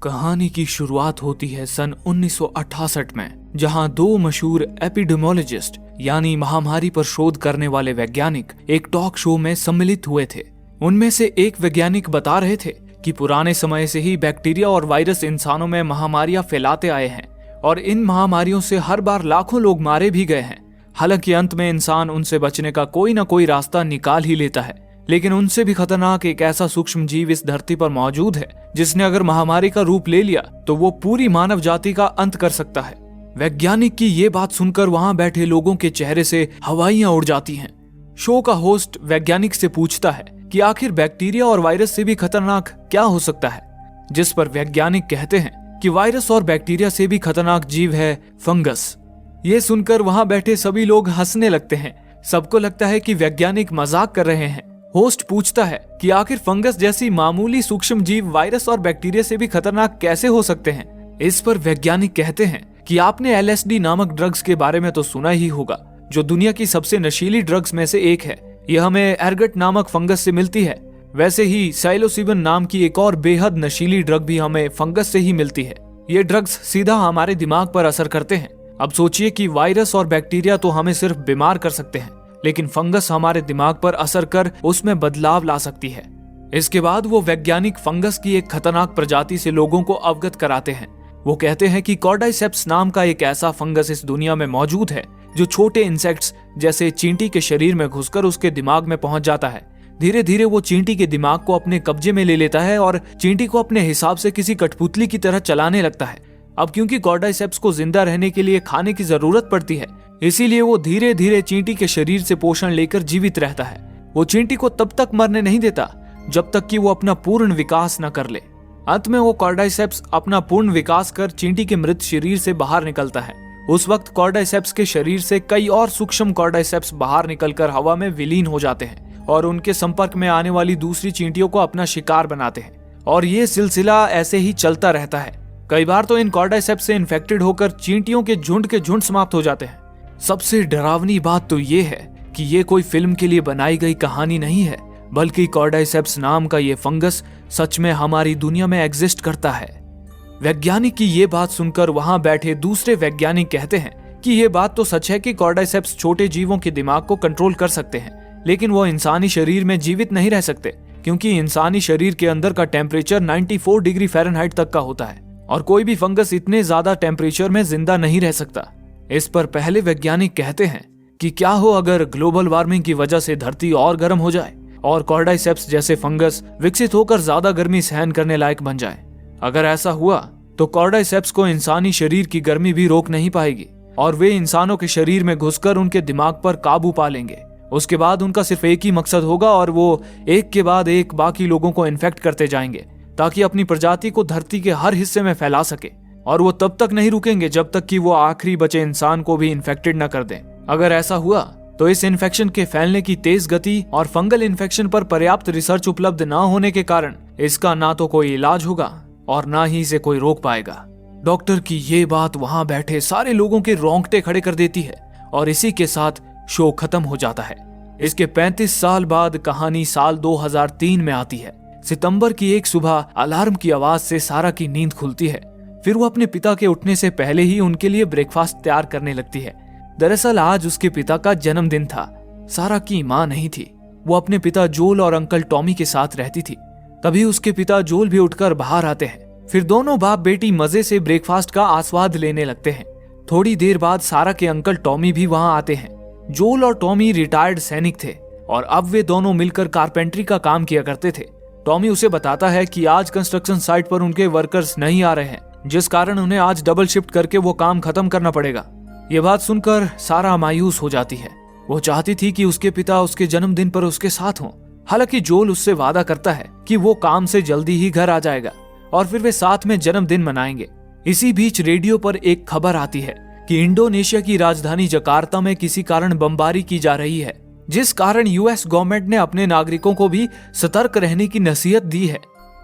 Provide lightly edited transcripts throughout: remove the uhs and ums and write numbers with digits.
कहानी की शुरुआत होती है सन 1968 में, जहां दो मशहूर एपिडेमियोलॉजिस्ट यानी महामारी पर शोध करने वाले वैज्ञानिक एक टॉक शो में सम्मिलित हुए थे। उनमें से एक वैज्ञानिक बता रहे थे कि पुराने समय से ही बैक्टीरिया और वायरस इंसानों में महामारियां फैलाते आए हैं और इन महामारियों से हर बार लाखों लोग मारे भी गए हैं। हालांकि अंत में इंसान उनसे बचने का कोई ना कोई रास्ता निकाल ही लेता है, लेकिन उनसे भी खतरनाक एक ऐसा सूक्ष्म जीव इस धरती पर मौजूद है जिसने अगर महामारी का रूप ले लिया तो वो पूरी मानव जाति का अंत कर सकता है। वैज्ञानिक की ये बात सुनकर वहां बैठे लोगों के चेहरे से हवाइयां उड़ जाती हैं। शो का होस्ट वैज्ञानिक से पूछता है कि आखिर बैक्टीरिया और वायरस से भी खतरनाक क्या हो सकता है, जिस पर वैज्ञानिक कहते हैं कि वायरस और बैक्टीरिया से भी खतरनाक जीव है फंगस। ये सुनकर वहां बैठे सभी लोग हंसने लगते हैं। सबको लगता है कि वैज्ञानिक मजाक कर रहे हैं। होस्ट पूछता है कि आखिर फंगस जैसी मामूली सूक्ष्म जीव वायरस और बैक्टीरिया से भी खतरनाक कैसे हो सकते हैं। इस पर वैज्ञानिक कहते हैं कि आपने LSD नामक ड्रग्स के बारे में तो सुना ही होगा, जो दुनिया की सबसे नशीली ड्रग्स में से एक है। यह हमें एर्गट नामक फंगस से मिलती है। वैसे ही साइलोसिबिन नाम की एक और बेहद नशीली ड्रग भी हमें फंगस से ही मिलती है। ये ड्रग्स सीधा हमारे दिमाग पर असर करते हैं। अब सोचिए कि वायरस और बैक्टीरिया तो हमें सिर्फ बीमार कर सकते हैं, लेकिन फंगस हमारे दिमाग पर असर कर उसमें बदलाव ला सकती है। इसके बाद वो वैज्ञानिक फंगस की एक खतरनाक प्रजाति से लोगों को अवगत कराते हैं। वो कहते हैं कि कॉर्डाइसेप्स नाम का एक ऐसा फंगस इस दुनिया में मौजूद है जो छोटे इंसेक्ट्स जैसे चींटी के शरीर में घुसकर उसके दिमाग में पहुंच जाता है। धीरे धीरे वो चींटी के दिमाग को अपने कब्जे में ले लेता है और चींटी को अपने हिसाब से किसी कठपुतली की तरह चलाने लगता है। अब क्योंकि कॉर्डाइसेप्स को जिंदा रहने के लिए खाने की जरूरत पड़ती है, इसीलिए वो धीरे धीरे चींटी के शरीर से पोषण लेकर जीवित रहता है। वो चींटी को तब तक मरने नहीं देता जब तक कि वो अपना पूर्ण विकास न कर ले। अंत में वो कॉर्डाइसेप्स अपना पूर्ण विकास कर चींटी के मृत शरीर से बाहर निकलता है। उस वक्त कॉर्डाइसेप्स के शरीर से कई और सूक्ष्म कॉर्डाइसेप्स बाहर निकलकर हवा में विलीन हो जाते हैं और उनके संपर्क में आने वाली दूसरी चींटियों को अपना शिकार बनाते हैं। और ये सिलसिला ऐसे ही चलता रहता है। कई बार तो इन कॉर्डाइसेप्स से इन्फेक्टेड होकर चींटियों के झुंड समाप्त हो जाते हैं। सबसे डरावनी बात तो ये है कि ये कोई फिल्म के लिए बनाई गई कहानी नहीं है, बल्कि कॉर्डाइसेप्स नाम का ये फंगस सच में हमारी दुनिया में एग्जिस्ट करता है। वैज्ञानिक की ये बात सुनकर वहां बैठे दूसरे वैज्ञानिक कहते हैं कि ये बात तो सच है कि कॉर्डाइसेप्स छोटे जीवों के दिमाग को कंट्रोल कर सकते हैं, लेकिन वो इंसानी शरीर में जीवित नहीं रह सकते, क्योंकि इंसानी शरीर के अंदर का टेम्परेचर 94 डिग्री फ़ारेनहाइट तक का होता है और कोई भी फंगस इतने ज्यादा टेम्परेचर में जिंदा नहीं रह सकता। इस पर पहले वैज्ञानिक कहते हैं कि क्या हो अगर ग्लोबल वार्मिंग की वजह से धरती और गर्म हो जाए और कॉर्डाइसेप्स जैसे फंगस विकसित होकर ज्यादा गर्मी सहन करने लायक बन जाए। अगर ऐसा हुआ तो कॉर्डाइसेप्स को इंसानी शरीर की गर्मी भी रोक नहीं पाएगी और वे इंसानों के शरीर में घुसकर उनके दिमाग पर काबू पा लेंगे। उसके बाद उनका सिर्फ एक ही मकसद होगा और वो एक के बाद एक बाकी लोगों को इन्फेक्ट करते जाएंगे ताकि अपनी प्रजाति को धरती के हर हिस्से में फैला सके। और वो तब तक नहीं रुकेंगे जब तक कि वो आखिरी बचे इंसान को भी इन्फेक्टेड न कर दें। अगर ऐसा हुआ तो इस इन्फेक्शन के फैलने की तेज गति और फंगल इन्फेक्शन पर पर्याप्त रिसर्च उपलब्ध न होने के कारण इसका ना तो कोई इलाज होगा और ना ही इसे कोई रोक पाएगा। डॉक्टर की ये बात वहां बैठे सारे लोगों के रोंगटे खड़े कर देती है और इसी के साथ शो खत्म हो जाता है। इसके 35 साल बाद कहानी साल 2003 में आती है। सितंबर की एक सुबह अलार्म की आवाज से सारा की नींद खुलती है। फिर वो अपने पिता के उठने से पहले ही उनके लिए ब्रेकफास्ट तैयार करने लगती है। दरअसल आज उसके पिता का जन्मदिन था। सारा की माँ नहीं थी। वो अपने पिता जोल और अंकल टॉमी के साथ रहती थी। तभी उसके पिता जोल भी उठकर बाहर आते हैं। फिर दोनों बाप बेटी मजे से ब्रेकफास्ट का आस्वाद लेने लगते हैं। थोड़ी देर बाद सारा के अंकल टॉमी भी वहां आते हैं। जोल और टॉमी रिटायर्ड सैनिक थे और अब वे दोनों मिलकर कारपेंट्री का काम किया करते थे। टॉमी उसे बताता है कि आज कंस्ट्रक्शन साइट पर उनके वर्कर्स नहीं आ रहे हैं, जिस कारण उन्हें आज डबल शिफ्ट करके वो काम खत्म करना पड़ेगा। ये बात सुनकर सारा मायूस हो जाती है। वो चाहती थी कि उसके पिता उसके जन्मदिन पर उसके साथ हों। हालांकि जोल उससे वादा करता है कि वो काम से जल्दी ही घर आ जाएगा और फिर वे साथ में जन्मदिन मनाएंगे। इसी बीच रेडियो पर एक खबर आती है कि इंडोनेशिया की राजधानी जकार्ता में किसी कारण बमबारी की जा रही है, जिस कारण US गवर्नमेंट ने अपने नागरिकों को भी सतर्क रहने की नसीहत दी है।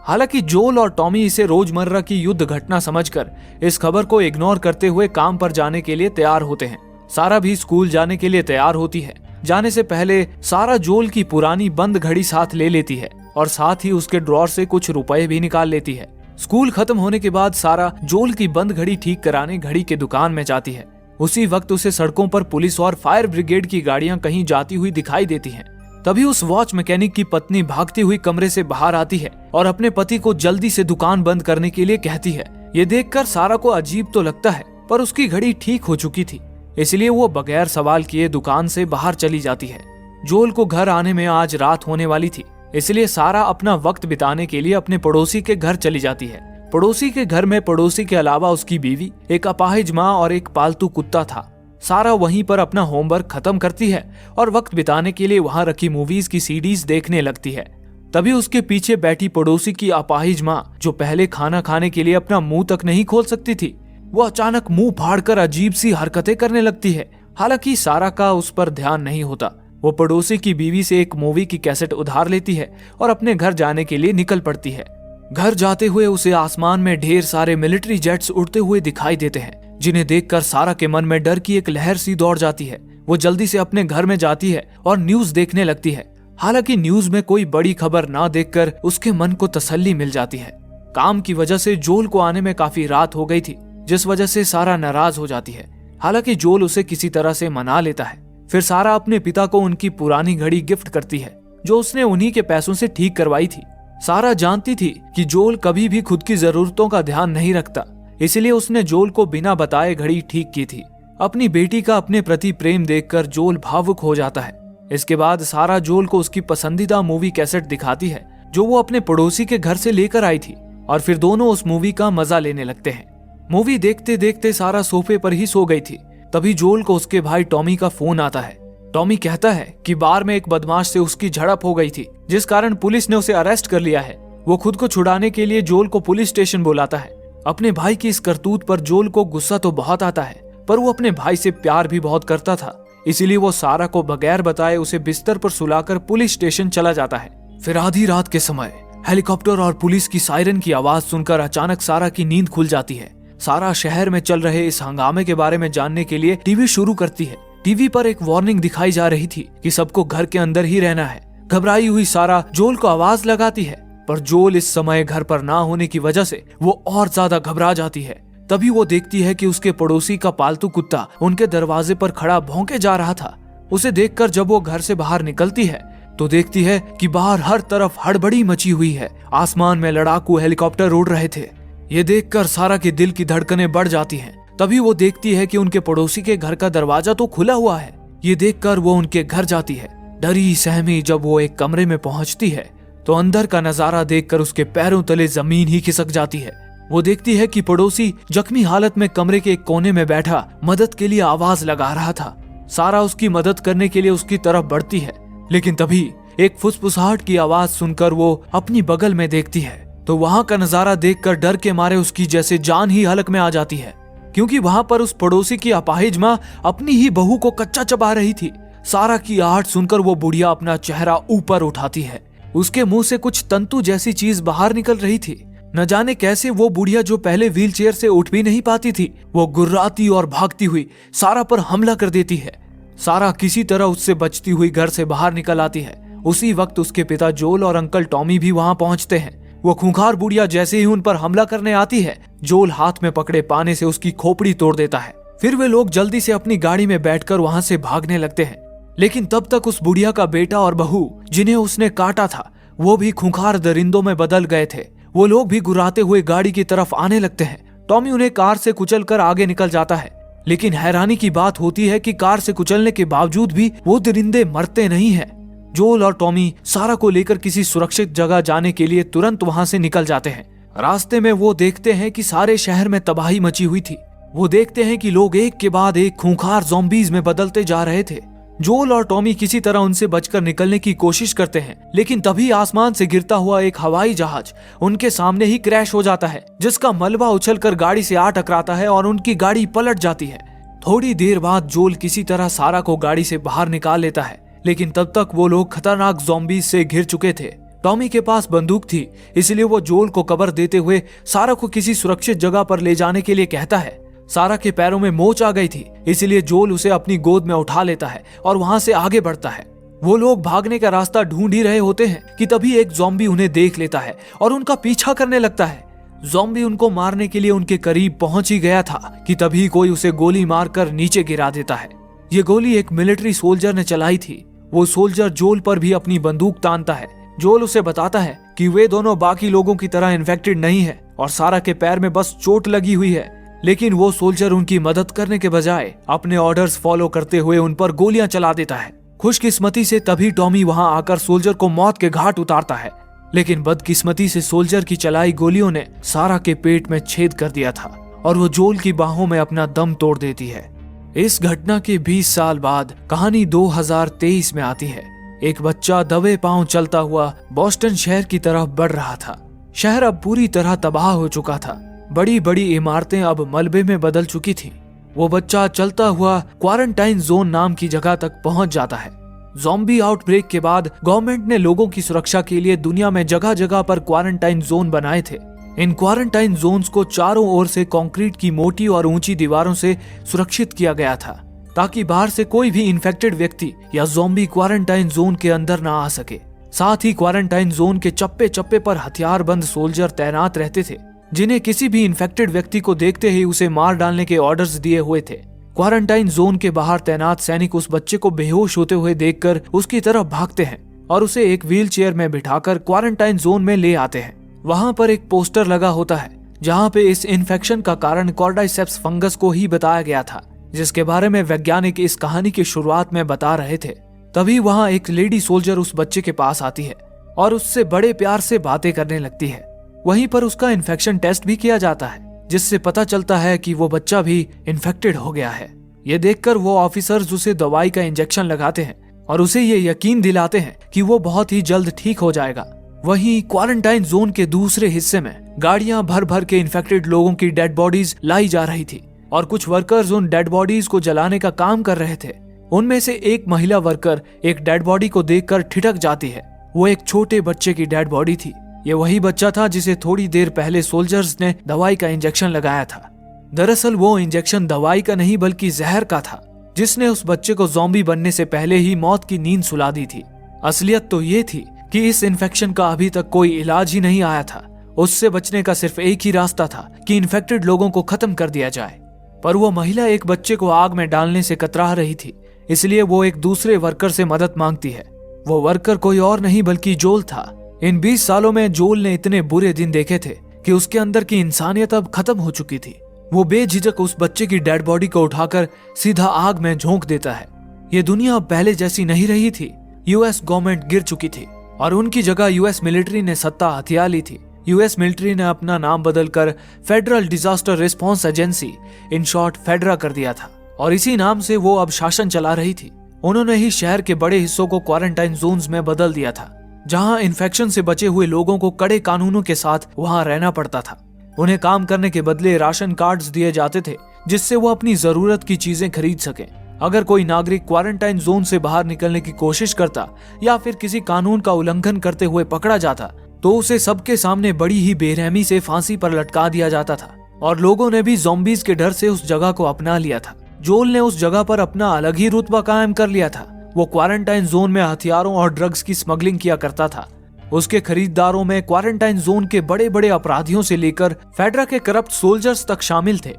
हालांकि जोल और टॉमी इसे रोजमर्रा की युद्ध घटना समझकर इस खबर को इग्नोर करते हुए काम पर जाने के लिए तैयार होते हैं। सारा भी स्कूल जाने के लिए तैयार होती है। जाने से पहले सारा जोल की पुरानी बंद घड़ी साथ ले लेती है और साथ ही उसके ड्रॉर से कुछ रुपए भी निकाल लेती है। स्कूल खत्म होने के बाद सारा जोल की बंद घड़ी ठीक कराने घड़ी के दुकान में जाती है। उसी वक्त उसे सड़कों पर पुलिस और फायर ब्रिगेड की गाड़ियां कहीं जाती हुई दिखाई देती हैं। तभी उस वॉच मैकेनिक की पत्नी भागती हुई कमरे से बाहर आती है और अपने पति को जल्दी से दुकान बंद करने के लिए कहती है। ये देखकर सारा को अजीब तो लगता है, पर उसकी घड़ी ठीक हो चुकी थी, इसलिए वो बगैर सवाल किए दुकान से बाहर चली जाती है। जोल को घर आने में आज रात होने वाली थी, इसलिए सारा अपना वक्त बिताने के लिए अपने पड़ोसी के घर चली जाती है। पड़ोसी के घर में पड़ोसी के अलावा उसकी बीवी, एक अपाहिज माँ और एक पालतू कुत्ता था। सारा वहीं पर अपना होमवर्क खत्म करती है और वक्त बिताने के लिए वहां रखी मूवीज की सीडीज देखने लगती है। तभी उसके पीछे बैठी पड़ोसी की अपाहिज माँ, जो पहले खाना खाने के लिए अपना मुंह तक नहीं खोल सकती थी, वो अचानक मुंह फाड़कर अजीब सी हरकतें करने लगती है। हालांकि सारा का उस पर ध्यान नहीं होता। वो पड़ोसी की बीवी से एक मूवी की कैसेट उधार लेती है और अपने घर जाने के लिए निकल पड़ती है। घर जाते हुए उसे आसमान में ढेर सारे मिलिट्री जेट्स उड़ते हुए दिखाई देते हैं, जिन्हें देखकर सारा के मन में डर की एक लहर सी दौड़ जाती है। वो जल्दी से अपने घर में जाती है और न्यूज देखने लगती है। हालांकि न्यूज में कोई बड़ी खबर ना देखकर उसके मन को तसल्ली मिल जाती है। काम की वजह से जोल को आने में काफी रात हो गई थी, जिस वजह से सारा नाराज हो जाती है। हालांकि जोल उसे किसी तरह से मना लेता है। फिर सारा अपने पिता को उनकी पुरानी घड़ी गिफ्ट करती है, जो उसने उन्हीं के पैसों से ठीक करवाई थी। सारा जानती थी कि जोल कभी भी खुद की जरूरतों का ध्यान नहीं रखता, इसलिए उसने जोल को बिना बताए घड़ी ठीक की थी। अपनी बेटी का अपने प्रति प्रेम देखकर जोल भावुक हो जाता है। इसके बाद सारा जोल को उसकी पसंदीदा मूवी कैसेट दिखाती है, जो वो अपने पड़ोसी के घर से लेकर आई थी, और फिर दोनों उस मूवी का मजा लेने लगते हैं। मूवी देखते देखते सारा सोफे पर ही सो गई थी। तभी जोल को उसके भाई टॉमी का फोन आता है। टॉमी कहता है कि बार में एक बदमाश से उसकी झड़प हो गई थी, जिस कारण पुलिस ने उसे अरेस्ट कर लिया है। वो खुद को छुड़ाने के लिए जोल को पुलिस स्टेशन बुलाता है। अपने भाई की इस करतूत पर जोल को गुस्सा तो बहुत आता है, पर वो अपने भाई से प्यार भी बहुत करता था, इसीलिए वो सारा को बगैर बताए उसे बिस्तर पर सुलाकर पुलिस स्टेशन चला जाता है। फिर आधी रात के समय हेलीकॉप्टर और पुलिस की सायरन की आवाज सुनकर अचानक सारा की नींद खुल जाती है। सारा शहर में चल रहे इस हंगामे के बारे में जानने के लिए टीवी शुरू करती है। टीवी पर एक वार्निंग दिखाई जा रही थी कि सबको घर के अंदर ही रहना है। घबराई हुई सारा जोल को आवाज लगाती है, पर जोल इस समय घर पर ना होने की वजह से वो और ज्यादा घबरा जाती है। तभी वो देखती है कि उसके पड़ोसी का पालतू कुत्ता उनके दरवाजे पर खड़ा भौंके जा रहा था। उसे देखकर जब वो घर से बाहर निकलती है तो देखती है कि बाहर हर तरफ हड़बड़ी मची हुई है। आसमान में लड़ाकू हेलीकॉप्टर उड़ रहे थे। ये देखकर सारा के दिल की धड़कनें बढ़ जाती हैं। तभी वो देखती है कि उनके पड़ोसी के घर का दरवाजा तो खुला हुआ है। ये देखकर वो उनके घर जाती है। डरी सहमी जब वो एक कमरे में पहुंचती है तो अंदर का नजारा देखकर उसके पैरों तले जमीन ही खिसक जाती है। वो देखती है कि पड़ोसी जख्मी हालत में कमरे के एक कोने में बैठा मदद के लिए आवाज लगा रहा था। सारा उसकी मदद करने के लिए उसकी तरफ बढ़ती है, लेकिन तभी एक फुसफुसाहट की आवाज सुनकर वो अपनी बगल में देखती है तो वहां का नजारा देखकर डर के मारे उसकी जैसे जान ही हलक में आ जाती है, क्योंकि वहां पर उस पड़ोसी की अपाहिज माँ अपनी ही बहू को कच्चा चबा रही थी। सारा की आहट सुनकर वो बुढ़िया अपना चेहरा ऊपर उठाती है। उसके मुंह से कुछ तंतु जैसी चीज बाहर निकल रही थी। न जाने कैसे वो बुढ़िया, जो पहले व्हील चेयर से उठ भी नहीं पाती थी, वो गुर्राती और भागती हुई सारा पर हमला कर देती है। सारा किसी तरह उससे बचती हुई घर से बाहर निकल आती है। उसी वक्त उसके पिता जोल और अंकल टॉमी भी वहां पहुंचते हैं। वो खूंखार बुढ़िया जैसे ही उन पर हमला करने आती है, जोल हाथ में पकड़े पाने से उसकी खोपड़ी तोड़ देता है। फिर वे लोग जल्दी से अपनी गाड़ी में बैठकर वहां से भागने लगते हैं, लेकिन तब तक उस बुढ़िया का बेटा और बहू, जिन्हें उसने काटा था, वो भी खूंखार दरिंदों में बदल गए थे। वो लोग भी गुर्राते हुए गाड़ी की तरफ आने लगते हैं। टॉमी उन्हें कार से कुचलकर आगे निकल जाता है, लेकिन हैरानी की बात होती है कि कार से कुचलने के बावजूद भी वो दरिंदे मरते नहीं हैं। जोल और टॉमी सारा को लेकर किसी सुरक्षित जगह जाने के लिए तुरंत वहां से निकल जाते हैं। रास्ते में वो देखते हैं कि सारे शहर में तबाही मची हुई थी। वो देखते हैं कि लोग एक के बाद एक खूंखार ज़ॉम्बीज में बदलते जा रहे थे। जोल और टॉमी किसी तरह उनसे बचकर निकलने की कोशिश करते हैं, लेकिन तभी आसमान से गिरता हुआ एक हवाई जहाज उनके सामने ही क्रैश हो जाता है, जिसका मलबा उछलकर गाड़ी से आ टकराता है और उनकी गाड़ी पलट जाती है। थोड़ी देर बाद जोल किसी तरह सारा को गाड़ी से बाहर निकाल लेता है, लेकिन तब तक वो लोग खतरनाक ज़ॉम्बीज से घिर चुके थे। टॉमी के पास बंदूक थी, इसलिए वो जोल को कवर देते हुए सारा को किसी सुरक्षित जगह पर ले जाने के लिए कहता है। सारा के पैरों में मोच आ गई थी, इसलिए जोल उसे अपनी गोद में उठा लेता है और वहां से आगे बढ़ता है। वो लोग भागने का रास्ता ढूंढ ही रहे होते हैं कि तभी एक ज़ॉम्बी उन्हें देख लेता है और उनका पीछा करने लगता है। ज़ॉम्बी उनको मारने के लिए उनके करीब पहुंच ही गया था कि तभी कोई उसे गोली मारकर नीचे गिरा देता है। ये गोली एक मिलिट्री सोल्जर ने चलाई थी। वो सोल्जर जोल पर भी अपनी बंदूक तानता है। जोल उसे बताता है कि वे दोनों बाकी लोगों की तरह इन्फेक्टेड नहीं है और सारा के पैर में बस चोट लगी हुई है, लेकिन वो सोल्जर उनकी मदद करने के बजाय अपने ऑर्डर्स फॉलो करते हुए उन पर गोलियां चला देता है। खुशकिस्मती से तभी टॉमी वहां आकर सोल्जर को मौत के घाट उतारता है, लेकिन बदकिस्मती से सोल्जर की चलाई गोलियों ने सारा के पेट में छेद कर दिया था और वो जोल की बाहों में अपना दम तोड़ देती है। इस घटना के 20 साल बाद कहानी 2023 में आती है। एक बच्चा दबे पांव चलता हुआ बोस्टन शहर की तरफ बढ़ रहा था। शहर अब पूरी तरह तबाह हो चुका था। बड़ी बड़ी इमारतें अब मलबे में बदल चुकी थी। वो बच्चा चलता हुआ क्वारंटाइन जोन नाम की जगह तक पहुंच जाता है। ज़ॉम्बी आउटब्रेक के बाद गवर्नमेंट ने लोगों की सुरक्षा के लिए दुनिया में जगह जगह पर क्वारंटाइन जोन बनाए थे। इन क्वारंटाइन जोन्स को चारों ओर से कंक्रीट की मोटी और ऊंची दीवारों से सुरक्षित किया गया था, ताकि बाहर से कोई भी इन्फेक्टेड व्यक्ति या ज़ॉम्बी क्वारंटाइन जोन के अंदर ना आ सके। साथ ही क्वारंटाइन जोन के चप्पे चप्पे पर हथियारबंद सोल्जर तैनात रहते थे, जिन्हें किसी भी इन्फेक्टेड व्यक्ति को देखते ही उसे मार डालने के ऑर्डर्स दिए हुए थे। क्वारंटाइन जोन के बाहर तैनात सैनिक उस बच्चे को बेहोश होते हुए देखकर उसकी तरफ भागते हैं और उसे एक व्हील चेयर में बिठाकर क्वारंटाइन जोन में ले आते हैं। वहां पर एक पोस्टर लगा होता है जहां पे इस इन्फेक्शन का कारण कॉर्डाइसेप्स फंगस को ही बताया गया था, जिसके बारे में वैज्ञानिक इस कहानी की शुरुआत में बता रहे थे। तभी वहां एक लेडी सोल्जर उस बच्चे के पास आती है और उससे बड़े प्यार से बातें करने लगती है। वहीं पर उसका इन्फेक्शन टेस्ट भी किया जाता है, जिससे पता चलता है कि वो बच्चा भी इन्फेक्टेड हो गया है। ये देखकर वो ऑफिसर्स उसे दवाई का इंजेक्शन लगाते हैं और उसे ये यकीन दिलाते हैं कि वो बहुत ही जल्द ठीक हो जाएगा। वहीं क्वारंटाइन जोन के दूसरे हिस्से में गाड़ियां भर भर के इन्फेक्टेड लोगों की डेड बॉडीज लाई जा रही थी और कुछ वर्कर्स उन डेड बॉडीज को जलाने का काम कर रहे थे। उनमें से एक महिला वर्कर एक डेड बॉडी को देखकर ठिठक जाती है। वो एक छोटे बच्चे की डेड बॉडी थी। ये वही बच्चा था जिसे थोड़ी देर पहले सोल्जर्स ने दवाई का इंजेक्शन लगाया था। दरअसल वो इंजेक्शन दवाई का नहीं बल्कि जहर का था, जिसने उस बच्चे को ज़ॉम्बी बनने से पहले ही मौत की नींद सुला दी थी। असलियत तो ये थी कि इस इन्फेक्शन का अभी तक कोई इलाज ही नहीं आया था। उससे बचने का सिर्फ एक ही रास्ता था कि इन्फेक्टेड लोगों को खत्म कर दिया जाए। पर वो महिला एक बच्चे को आग में डालने से कतरा रही थी, इसलिए वो एक दूसरे वर्कर से मदद मांगती है। वो वर्कर कोई और नहीं बल्कि जोल था। इन 20 सालों में जोल ने इतने बुरे दिन देखे थे कि उसके अंदर की इंसानियत अब खत्म हो चुकी थी। वो बेझिझक उस बच्चे की डेड बॉडी को उठाकर सीधा आग में झोंक देता है। ये दुनिया अब पहले जैसी नहीं रही थी। यूएस गवर्नमेंट गिर चुकी थी और उनकी जगह यूएस मिलिट्री ने सत्ता हथिया ली थी। यूएस मिलिट्री ने अपना नाम बदलकर federal disaster response agency, in short फेडरा कर दिया था और इसी नाम से वो अब शासन चला रही थी। उन्होंने ही शहर के बड़े हिस्सों को क्वारंटाइन जोन्स में बदल दिया था, जहां इन्फेक्शन से बचे हुए लोगों को कड़े कानूनों के साथ वहां रहना पड़ता था। उन्हें काम करने के बदले राशन कार्ड्स दिए जाते थे, जिससे वो अपनी जरूरत की चीजें खरीद सकें। अगर कोई नागरिक क्वारंटाइन जोन से बाहर निकलने की कोशिश करता या फिर किसी कानून का उल्लंघन करते हुए पकड़ा जाता, तो उसे सबके सामने बड़ी ही बेरहमी से फांसी पर लटका दिया जाता था। और लोगों ने भी ज़ॉम्बीज के डर से उस जगह को अपना लिया था। जोल ने उस जगह पर अपना अलग ही रुतबा कायम कर लिया था। वो क्वारंटाइन जोन में हथियारों और ड्रग्स की स्मगलिंग किया करता था। उसके खरीदारों में क्वारंटाइन जोन के बड़े बड़े अपराधियों से लेकर फेडरा के करप्ट सोल्जर्स तक शामिल थे।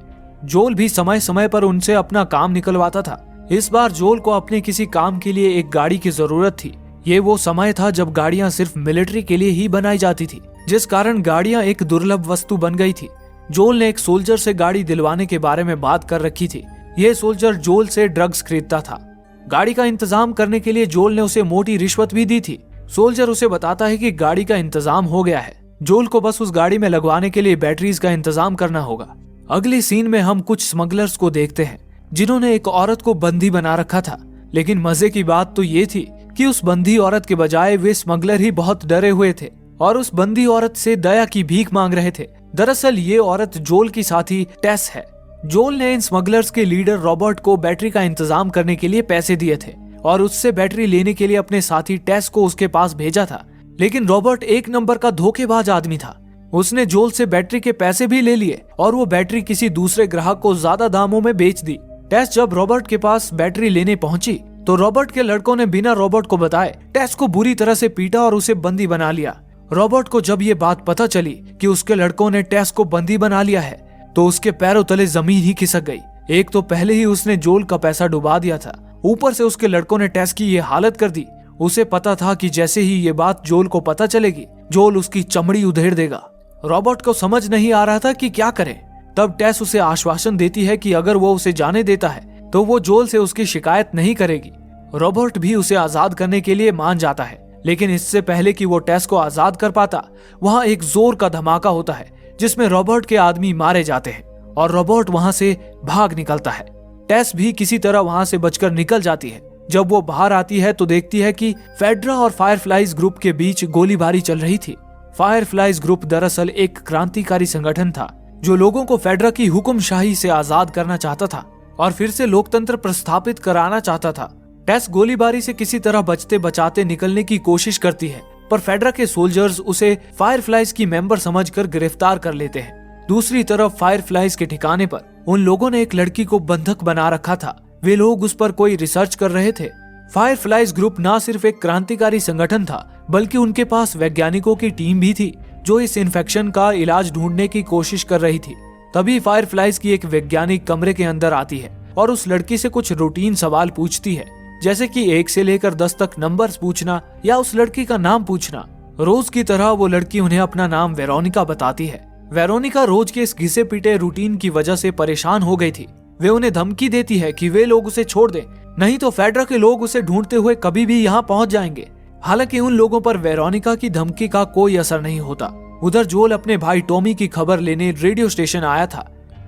जोल भी समय समय पर उनसे अपना काम निकलवाता था। इस बार जोल को अपने किसी काम के लिए एक गाड़ी की जरूरत थी। ये वो समय था जब गाड़ियां सिर्फ मिलिट्री के लिए ही बनाई जाती थी, जिस कारण गाड़ियां एक दुर्लभ वस्तु बन गई थी। जोल ने एक सोल्जर से गाड़ी दिलवाने के बारे में बात कर रखी थी। यह सोल्जर जोल से ड्रग्स खरीदता था। गाड़ी का इंतजाम करने के लिए जोल ने उसे मोटी रिश्वत भी दी थी। सोल्जर उसे बताता है कि गाड़ी का इंतजाम हो गया है, जोल को बस उस गाड़ी में लगवाने के लिए बैटरीज का इंतजाम करना होगा। अगली सीन में हम कुछ स्मगलर्स को देखते हैं, जिन्होंने एक औरत को बंदी बना रखा था। लेकिन मजे की बात तो ये थी कि उस बंदी औरत के बजाय वे स्मगलर ही बहुत डरे हुए थे और उस बंदी औरत से दया की भीख मांग रहे थे। दरअसल ये औरत जोल की साथी टेस है। जोल ने इन स्मगलर्स के लीडर रॉबर्ट को बैटरी का इंतजाम करने के लिए पैसे दिए थे और उससे बैटरी लेने के लिए अपने साथी टेस को उसके पास भेजा था। लेकिन रॉबर्ट एक नंबर का धोखेबाज आदमी था। उसने जोल से बैटरी के पैसे भी ले लिए और वो बैटरी किसी दूसरे ग्राहक को ज्यादा दामों में बेच दी। टेस जब रॉबर्ट के पास बैटरी लेने पहुंची तो रॉबर्ट के लड़कों ने बिना रॉबर्ट को बताए टेस को बुरी तरह से पीटा और उसे बंदी बना लिया। रॉबर्ट को जब ये बात पता चली कि उसके लड़कों ने टेस को बंदी बना लिया है तो उसके पैरों तले जमीन ही खिसक गई। एक तो पहले ही उसने जोल का पैसा डुबा दिया था, ऊपर से उसके लड़कों ने टेस की ये हालत कर दी। उसे पता था कि जैसे ही ये बात जोल को पता चलेगी जोल उसकी चमड़ी उधेड़ देगा। रॉबर्ट को समझ नहीं आ रहा था कि क्या करे। तब टेस उसे आश्वासन देती है कि अगर वो उसे जाने देता है तो वो जोल से उसकी शिकायत नहीं करेगी। रॉबर्ट भी उसे आजाद करने के लिए मान जाता है, लेकिन इससे पहले कि वो टेस को आजाद कर पाता वहां एक जोर का धमाका होता है जिसमें रॉबर्ट के आदमी मारे जाते हैं और रॉबर्ट वहां से भाग निकलता है। टेस भी किसी तरह वहां से बचकर निकल जाती है। जब वो बाहर आती है तो देखती है कि फेडरा और फायरफ्लाइज ग्रुप के बीच गोलीबारी चल रही थी। फायरफ्लाइज ग्रुप दरअसल एक क्रांतिकारी संगठन था जो लोगों को फेडरा की हुक्मशाही से आजाद करना चाहता था और फिर से लोकतंत्र प्रस्थापित कराना चाहता था। टेस गोलीबारी से किसी तरह बचते बचाते निकलने की कोशिश करती है, पर फेडरा के सोल्जर्स उसे फायरफ्लाइज की मेंबर समझकर गिरफ्तार कर लेते हैं। दूसरी तरफ फायरफ्लाइज के ठिकाने पर उन लोगों ने एक लड़की को बंधक बना रखा था। वे लोग उस पर कोई रिसर्च कर रहे थे। फायरफ्लाइज ग्रुप न सिर्फ एक क्रांतिकारी संगठन था बल्कि उनके पास वैज्ञानिकों की टीम भी थी जो इस इन्फेक्शन का इलाज ढूंढने की कोशिश कर रही थी। तभी फायरफ्लाइज की एक वैज्ञानिक कमरे के अंदर आती है और उस लड़की से कुछ रूटीन सवाल पूछती है, जैसे कि 1 से लेकर 10 तक नंबर्स पूछना या उस लड़की का नाम पूछना। रोज की तरह वो लड़की उन्हें अपना नाम वेरोनिका बताती है। वेरोनिका रोज के इस घिसे पीटे रूटीन की वजह से परेशान हो गई थी। वे उन्हें धमकी देती है कि वे लोग उसे छोड़ दें, नहीं तो फेडरा के लोग उसे ढूंढते हुए कभी भी यहाँ पहुंच जाएंगे। हालांकि उन लोगों पर वेरोनिका की धमकी का कोई असर नहीं होता। उधर जोल अपने भाई टॉमी की खबर लेने रेडियो स्टेशन आया था।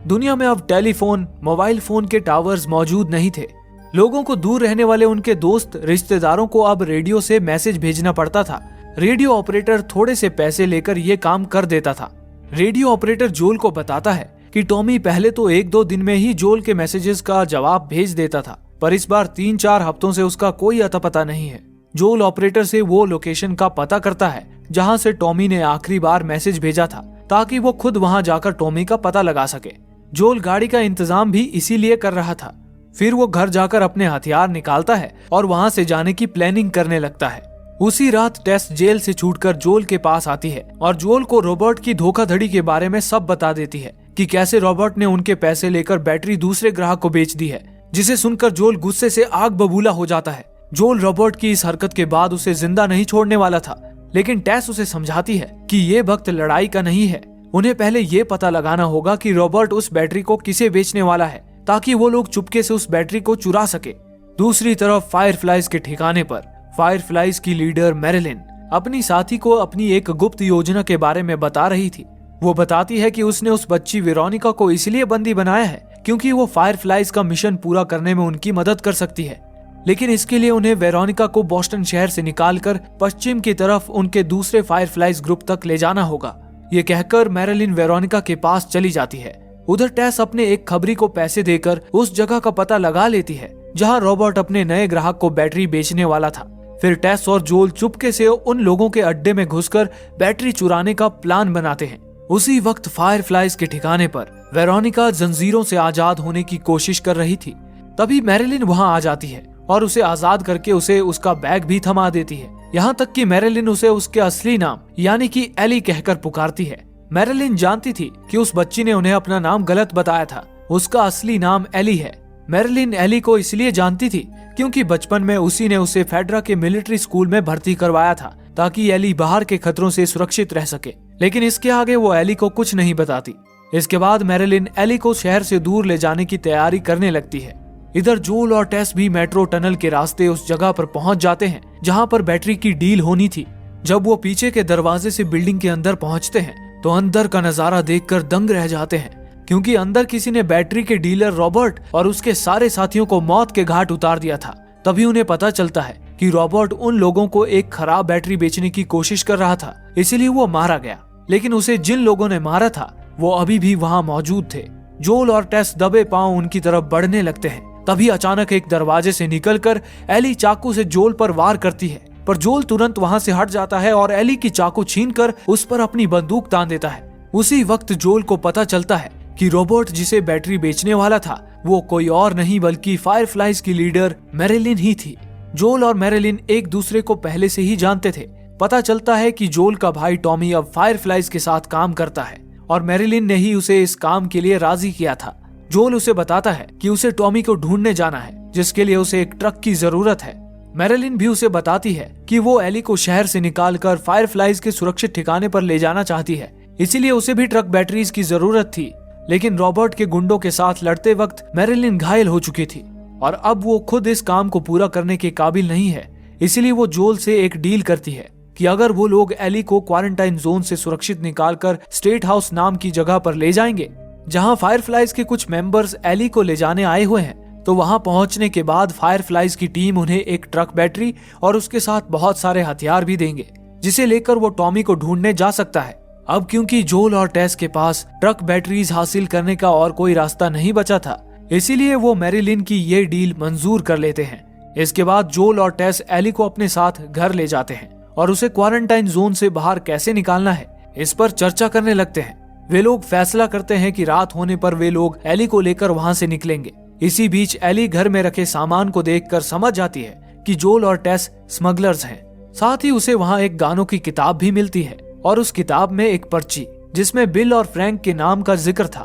दुनिया में अब टेलीफोन, मोबाइल फोन के टावर्स मौजूद नहीं थे। लोगों को दूर रहने वाले उनके दोस्त रिश्तेदारों को अब रेडियो से मैसेज भेजना पड़ता था। रेडियो ऑपरेटर थोड़े से पैसे लेकर ये काम कर देता था। रेडियो ऑपरेटर जोल को बताता है कि टॉमी पहले तो 1-2 दिन में ही जोल के मैसेजेस का जवाब भेज देता था, पर इस बार 3-4 हफ्तों से उसका कोई अता पता नहीं है। जोल ऑपरेटर से वो लोकेशन का पता करता है जहां से टॉमी ने आखिरी बार मैसेज भेजा था, ताकि वो खुद वहां जाकर टॉमी का पता लगा सके। जोल गाड़ी का इंतजाम भी इसीलिए कर रहा था। फिर वो घर जाकर अपने हथियार निकालता है और वहां से जाने की प्लानिंग करने लगता है। उसी रात टेस जेल से छूटकर जोल के पास आती है और जोल को रॉबर्ट की धोखाधड़ी के बारे में सब बता देती है कि कैसे रॉबर्ट ने उनके पैसे लेकर बैटरी दूसरे ग्राहक को बेच दी है, जिसे सुनकर जोल गुस्से से आग बबूला हो जाता है। जोल रॉबर्ट की इस हरकत के बाद उसे जिंदा नहीं छोड़ने वाला था, लेकिन टेस उसे समझाती है कि ये वक्त लड़ाई का नहीं है। उन्हें पहले ये पता लगाना होगा कि रॉबर्ट उस बैटरी को किसे बेचने वाला है, ताकि वो लोग चुपके से उस बैटरी को चुरा सके। दूसरी तरफ फायरफ्लाइज के ठिकाने पर फायरफ्लाइज की लीडर मैरिलिन अपनी साथी को अपनी एक गुप्त योजना के बारे में बता रही थी। वो बताती है कि उसने उस बच्ची वेरोनिका को इसलिए बंदी बनाया है क्योंकि वो फायरफ्लाइज का मिशन पूरा करने में उनकी मदद कर सकती है, लेकिन इसके लिए उन्हें वेरोनिका को बोस्टन शहर से निकालकर पश्चिम की तरफ उनके दूसरे फायरफ्लाइज ग्रुप तक ले जाना होगा। ये कहकर मैरिलिन वेरोनिका के पास चली जाती है। उधर टेस अपने एक खबरी को पैसे देकर उस जगह का पता लगा लेती है जहां रॉबर्ट अपने नए ग्राहक को बैटरी बेचने वाला था। फिर टेस और जोल चुपके से उन लोगों के अड्डे में घुसकर बैटरी चुराने का प्लान बनाते हैं। उसी वक्त फायरफ्लाइज के ठिकाने पर वेरोनिका जंजीरों से आजाद होने की कोशिश कर रही थी। तभी मैरिलिन वहां आ जाती है और उसे आजाद करके उसे उसका बैग भी थमा देती है। यहाँ तक कि मैरिलिन उसे उसके असली नाम यानी कि एली कहकर पुकारती है। मैरिलिन जानती थी कि उस बच्ची ने उन्हें अपना नाम गलत बताया था। उसका असली नाम एली है। मैरिलिन एली को इसलिए जानती थी क्योंकि बचपन में उसी ने उसे फेडरा के मिलिट्री स्कूल में भर्ती करवाया था ताकि एली बाहर के खतरों से सुरक्षित रह सके, लेकिन इसके आगे वो एली को कुछ नहीं बताती। इसके बाद मैरिलिन एली को शहर से दूर ले जाने की तैयारी करने लगती है। इधर जोल और टेस भी मेट्रो टनल के रास्ते उस जगह पर पहुंच जाते हैं जहां पर बैटरी की डील होनी थी। जब वो पीछे के दरवाजे से बिल्डिंग के अंदर पहुंचते हैं तो अंदर का नजारा देखकर दंग रह जाते हैं, क्योंकि अंदर किसी ने बैटरी के डीलर रॉबर्ट और उसके सारे साथियों को मौत के घाट उतार दिया था। तभी उन्हें पता चलता है कि रॉबर्ट उन लोगों को एक खराब बैटरी बेचने की कोशिश कर रहा था, इसीलिए वो मारा गया। लेकिन उसे जिन लोगों ने मारा था वो अभी भी वहां मौजूद थे। जोल और टेस दबे पांव उनकी तरफ बढ़ने लगते हैं। तभी अचानक एक दरवाजे से निकलकर एली चाकू से जोल पर वार करती है, पर जोल तुरंत वहां से हट जाता है और एली की चाकू छीनकर उस पर अपनी बंदूक तान देता है। उसी वक्त जोल को पता चलता है कि रॉबर्ट जिसे बैटरी बेचने वाला था वो कोई और नहीं बल्कि फायरफ्लाइज की लीडर मैरिलिन ही थी। जोल और मैरिलिन एक दूसरे को पहले से ही जानते थे, पता चलता है कि जोल का भाई टॉमी अब फायरफ्लाइज के साथ काम करता है और मैरिलिन ने ही उसे इस काम के लिए राजी किया था। जोल उसे बताता है कि उसे टॉमी को ढूंढने जाना है, जिसके लिए उसे एक ट्रक की जरूरत है। मैरिलिन भी उसे बताती है कि वो एली को शहर से निकालकर फायरफ्लाइज के सुरक्षित ठिकाने पर ले जाना चाहती है, इसीलिए उसे भी ट्रक बैटरीज की जरूरत थी। लेकिन रॉबर्ट के गुंडों के साथ लड़ते वक्त मैरिलिन घायल हो चुकी थी और अब वो खुद इस काम को पूरा करने के काबिल नहीं है। इसीलिए वो जोल से एक डील करती है कि अगर वो लोग एली को क्वारंटाइन जोन से सुरक्षित निकालकर स्टेट हाउस नाम की जगह पर ले जाएंगे, जहां फायरफ्लाइज के कुछ मेंबर्स एली को ले जाने आए हुए हैं, तो वहां पहुंचने के बाद फायरफ्लाइज की टीम उन्हें एक ट्रक बैटरी और उसके साथ बहुत सारे हथियार भी देंगे, जिसे लेकर वो टॉमी को ढूंढने जा सकता है। अब क्योंकि जोल और टेस के पास ट्रक बैटरीज हासिल करने का और कोई रास्ता नहीं बचा था, इसीलिए वो मैरिलिन की ये डील मंजूर कर लेते हैं। इसके बाद जोल और टेस एली को अपने साथ घर ले जाते हैं और उसे क्वारंटाइन जोन से बाहर कैसे निकालना है इस पर चर्चा करने लगते हैं। वे लोग फैसला करते हैं कि रात होने पर वे लोग एली को लेकर वहां से निकलेंगे। इसी बीच एली घर में रखे सामान को देखकर समझ जाती है कि जोल और टेस स्मगलर्स हैं। साथ ही उसे वहां एक गानों की किताब भी मिलती है और उस किताब में एक पर्ची जिसमें बिल और फ्रैंक के नाम का जिक्र था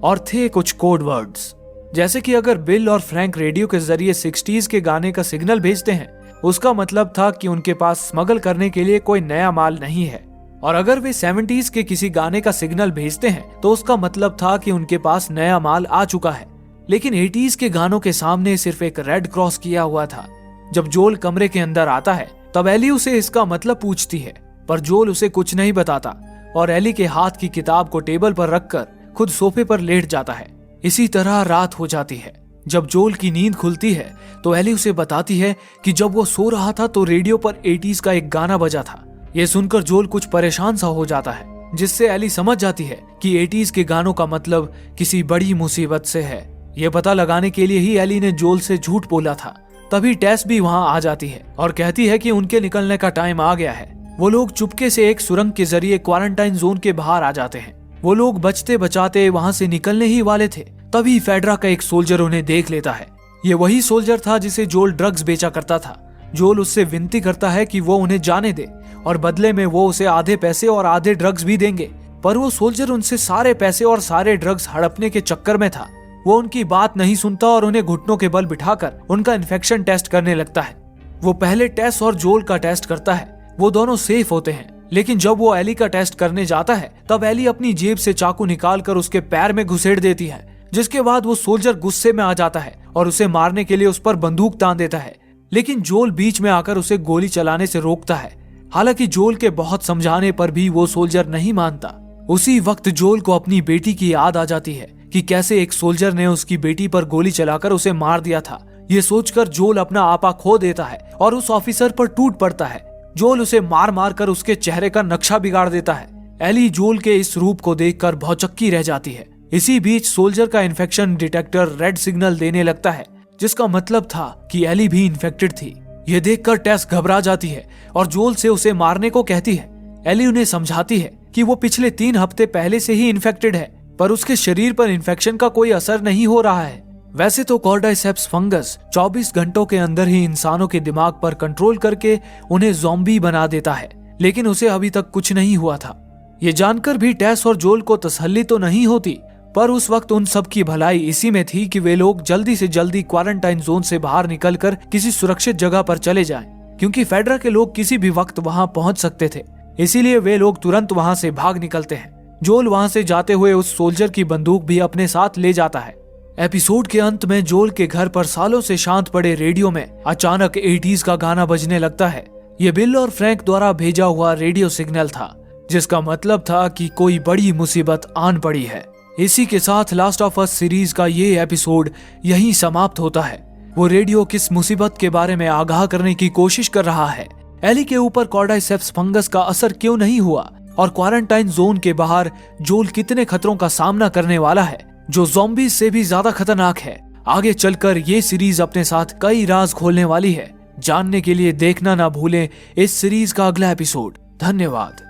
और थे कुछ कोड वर्ड्स, जैसे कि अगर बिल और फ्रैंक रेडियो के जरिए 60s के गाने का सिग्नल भेजते हैं, उसका मतलब था कि उनके पास स्मगल करने के लिए कोई नया माल नहीं है, और अगर वे 70s के किसी गाने का सिग्नल भेजते हैं तो उसका मतलब था कि उनके पास नया माल आ चुका है। लेकिन 80s के गानों के सामने सिर्फ एक रेड क्रॉस किया हुआ था। जब जोल कमरे के अंदर आता है तब एली उसे इसका मतलब पूछती है, पर जोल उसे कुछ नहीं बताता और एली के हाथ की किताब को टेबल पर रखकर खुद सोफे पर लेट जाता है। इसी तरह रात हो जाती है। जब जोल की नींद खुलती है तो एली उसे बताती है कि जब वो सो रहा था तो रेडियो पर 80s का एक गाना बजा था। ये सुनकर जोल कुछ परेशान सा हो जाता है, जिससे एली समझ जाती है कि 80s के गानों का मतलब किसी बड़ी मुसीबत से है। ये पता लगाने के लिए ही एली ने जोल से झूठ बोला था। तभी टेस भी वहाँ आ जाती है और कहती है कि उनके निकलने का टाइम आ गया है। वो लोग चुपके से एक सुरंग के जरिए क्वारंटाइन जोन के बाहर आ जाते हैं। वो लोग बचते बचाते वहां से निकलने ही वाले थे, तभी फेडरा का एक सोल्जर उन्हें देख लेता है। ये वही सोल्जर था जिसे जोल ड्रग्स बेचा करता था। जोल उससे विनती करता है कि वो उन्हें जाने दे और बदले में वो उसे आधे पैसे और आधे ड्रग्स भी देंगे, पर वो सोल्जर उनसे सारे पैसे और सारे ड्रग्स हड़पने के चक्कर में था। वो उनकी बात नहीं सुनता और उन्हें घुटनों के बल बिठाकर उनका इन्फेक्शन टेस्ट करने लगता है। वो पहले टेस और जोल का टेस्ट करता है। वो दोनों सेफ होते हैं, लेकिन जब वो एली का टेस्ट करने जाता है तब एली अपनी जेब से चाकू निकालकर उसके पैर में घुसेड़ देती है, जिसके बाद वो सोल्जर गुस्से में आ जाता है और उसे मारने के लिए उस पर बंदूक तान देता है। लेकिन जोल बीच में आकर उसे गोली चलाने से रोकता है। हालांकि जोल के बहुत समझाने पर भी वो सोल्जर नहीं मानता। उसी वक्त जोल को अपनी बेटी की याद आ जाती है कि कैसे एक सोल्जर ने उसकी बेटी पर गोली चलाकर उसे मार दिया था। ये सोचकर जोल अपना आपा खो देता है और उस ऑफिसर पर टूट पड़ता है। जोल उसे मार मार कर उसके चेहरे का नक्शा बिगाड़ देता है। एली जोल के इस रूप को देखकर भौचक्की रह जाती है। इसी बीच सोल्जर का इन्फेक्शन डिटेक्टर रेड सिग्नल देने लगता है, जिसका मतलब था कि एली भी इन्फेक्टेड थी। यह देखकर टेस घबरा जाती है और जोल से उसे मारने को कहती है। एली उन्हें समझाती है कि वो पिछले 3 हफ्ते पहले से ही इन्फेक्टेड है, पर उसके शरीर पर इन्फेक्शन का कोई असर नहीं हो रहा है। वैसे तो कॉर्डाइसेप्स फंगस 24 घंटों के अंदर ही इंसानों के दिमाग पर कंट्रोल करके उन्हें ज़ॉम्बी बना देता है, लेकिन उसे अभी तक कुछ नहीं हुआ था। ये जानकर भी टेस और जोल को तसल्ली तो नहीं होती, पर उस वक्त उन सब की भलाई इसी में थी कि वे लोग जल्दी से जल्दी क्वारंटाइन जोन से बाहर निकलकर किसी सुरक्षित जगह पर चले जाएं, क्योंकि फेडरा के लोग किसी भी वक्त वहां पहुंच सकते थे। इसीलिए वे लोग तुरंत वहां से भाग निकलते हैं। जोल वहां से जाते हुए उस सोल्जर की बंदूक भी अपने साथ ले जाता है। एपिसोड के अंत में जोल के घर पर सालों से शांत पड़े रेडियो में अचानक 80s का गाना बजने लगता है। ये बिल और फ्रैंक द्वारा भेजा हुआ रेडियो सिग्नल था, जिसका मतलब था कि कोई बड़ी मुसीबत आन पड़ी है। इसी के साथ लास्ट ऑफ अस सीरीज का ये एपिसोड यहीं समाप्त होता है। वो रेडियो किस मुसीबत के बारे में आगाह करने की कोशिश कर रहा है, एली के ऊपर कॉर्डाइसेप्स फंगस का असर क्यों नहीं हुआ, और क्वारंटाइन जोन के बाहर जोल कितने खतरों का सामना करने वाला है जो ज़ॉम्बीज़ से भी ज्यादा खतरनाक है। आगे चलकर ये सीरीज अपने साथ कई राज खोलने वाली है। जानने के लिए देखना ना भूलें इस सीरीज का अगला एपिसोड। धन्यवाद।